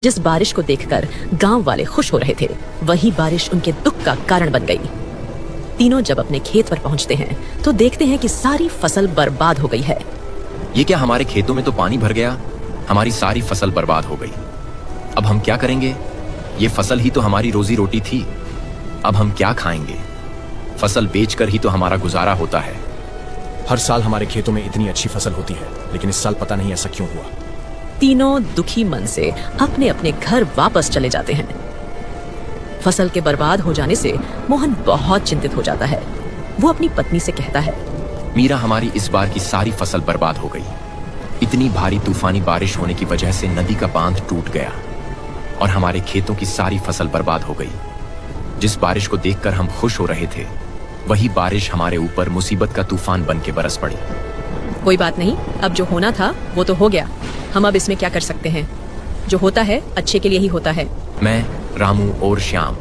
जिस बारिश को देखकर गांव वाले खुश हो रहे थे, वही बारिश उनके दुख का कारण बन गई। तीनों जब अपने खेत पर पहुंचते हैं तो देखते हैं कि सारी फसल बर्बाद हो गई है। ये क्या, हमारे खेतों में तो पानी भर गया, हमारी सारी फसल बर्बाद हो गई। अब हम क्या करेंगे? ये फसल ही तो हमारी रोजी रोटी थी। अब हम क्या खाएंगे? फसल बेचकर ही तो हमारा गुजारा होता है। हर साल हमारे खेतों में इतनी अच्छी फसल होती है, लेकिन इस साल पता नहीं ऐसा क्यों हुआ। तीनों दुखी मन से अपने अपने घर वापस चले जाते हैं। फसल के बर्बाद हो जाने से मोहन बहुत चिंतित हो जाता है। वो अपनी पत्नी से कहता है, मीरा, हमारी इस बार की सारी फसल बर्बाद हो गई। इतनी भारी तूफानी बारिश होने की वजह से नदी का बांध टूट गया और हमारे खेतों की सारी फसल बर्बाद हो गई। जिस बारिश को देखकर हम खुश हो रहे थे, वही बारिश हमारे ऊपर मुसीबत का तूफान बन के बरस पड़ी। कोई बात नहीं, अब जो होना था वो तो हो गया। हम अब इसमें क्या कर सकते हैं? जो होता है अच्छे के लिए ही होता है। मैं, रामू और श्याम,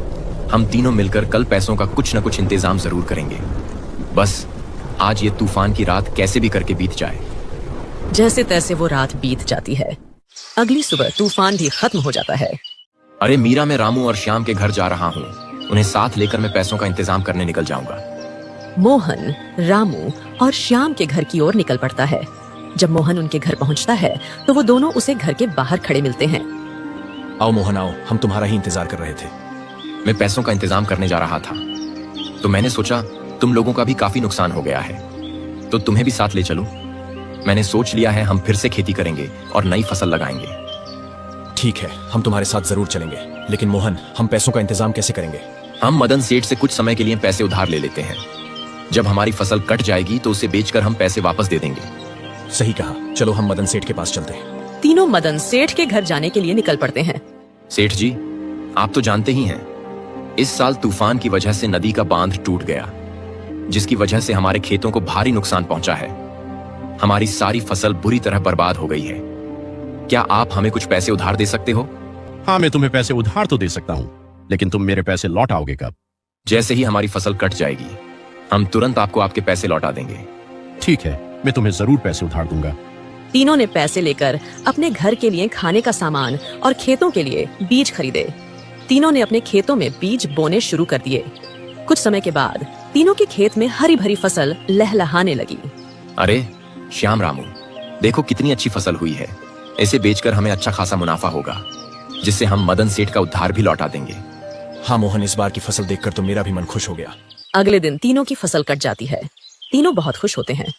हम तीनों मिलकर कल पैसों का कुछ न कुछ इंतजाम जरूर करेंगे। बस आज ये तूफान की रात कैसे भी करके बीत जाए। जैसे तैसे वो रात बीत जाती है। अगली सुबह तूफान भी खत्म हो जाता है। अरे मीरा, मैं रामू और श्याम के घर जा रहा हूँ। उन्हें साथ लेकर मैं पैसों का इंतजाम करने निकल जाऊंगा। मोहन, रामू और श्याम के घर की ओर निकल पड़ता है। जब मोहन उनके घर पहुंचता है तो वो दोनों उसे घर के बाहर खड़े मिलते हैं। आओ मोहन आओ, हम तुम्हारा ही इंतजार कर रहे थे। मैं पैसों का इंतजाम करने जा रहा था, तो मैंने सोचा तुम लोगों का भी काफी नुकसान हो गया है, तो तुम्हें भी साथ ले चलूं। मैंने सोच लिया है, हम फिर से खेती करेंगे और नई फसल लगाएंगे। ठीक है, हम तुम्हारे साथ जरूर चलेंगे, लेकिन मोहन, हम पैसों का इंतजाम कैसे करेंगे? हम मदन सेठ से कुछ समय के लिए पैसे उधार ले लेते हैं। जब हमारी फसल कट जाएगी तो उसे बेचकर हम पैसे वापस दे देंगे। सही कहा, चलो हम मदन सेठ के पास चलते हैं। तीनों मदन सेठ के घर जाने के लिए निकल पड़ते हैं। सेठ जी, आप तो जानते ही हैं, इस साल तूफान की वजह से नदी का बांध टूट गया, जिसकी वजह से हमारे खेतों को भारी नुकसान पहुंचा है। हमारी सारी फसल बुरी तरह बर्बाद हो गई है। क्या आप हमें कुछ पैसे उधार दे सकते हो? हाँ, मैं तुम्हें पैसे उधार तो दे सकता हूँ, लेकिन तुम मेरे पैसे लौट आओगे कब? जैसे ही हमारी फसल कट जाएगी, हम तुरंत आपको आपके पैसे लौटा देंगे। ठीक है, मैं तुम्हें जरूर पैसे उधार दूंगा। तीनों ने पैसे लेकर अपने घर के लिए खाने का सामान और खेतों के लिए बीज खरीदे। तीनों ने अपने खेतों में बीज बोने शुरू कर दिए। कुछ समय के बाद तीनों के खेत में हरी भरी फसल लहलहाने लगी। अरे श्याम, रामू, देखो कितनी अच्छी फसल हुई है। इसे बेचकर हमें अच्छा खासा मुनाफा होगा, जिससे हम मदन सेठ का उधार भी लौटा देंगे। हाँ मोहन, इस बार की फसल देखकर तो मेरा भी मन खुश हो गया। अगले दिन तीनों की फसल कट जाती है। तीनों बहुत खुश होते हैं।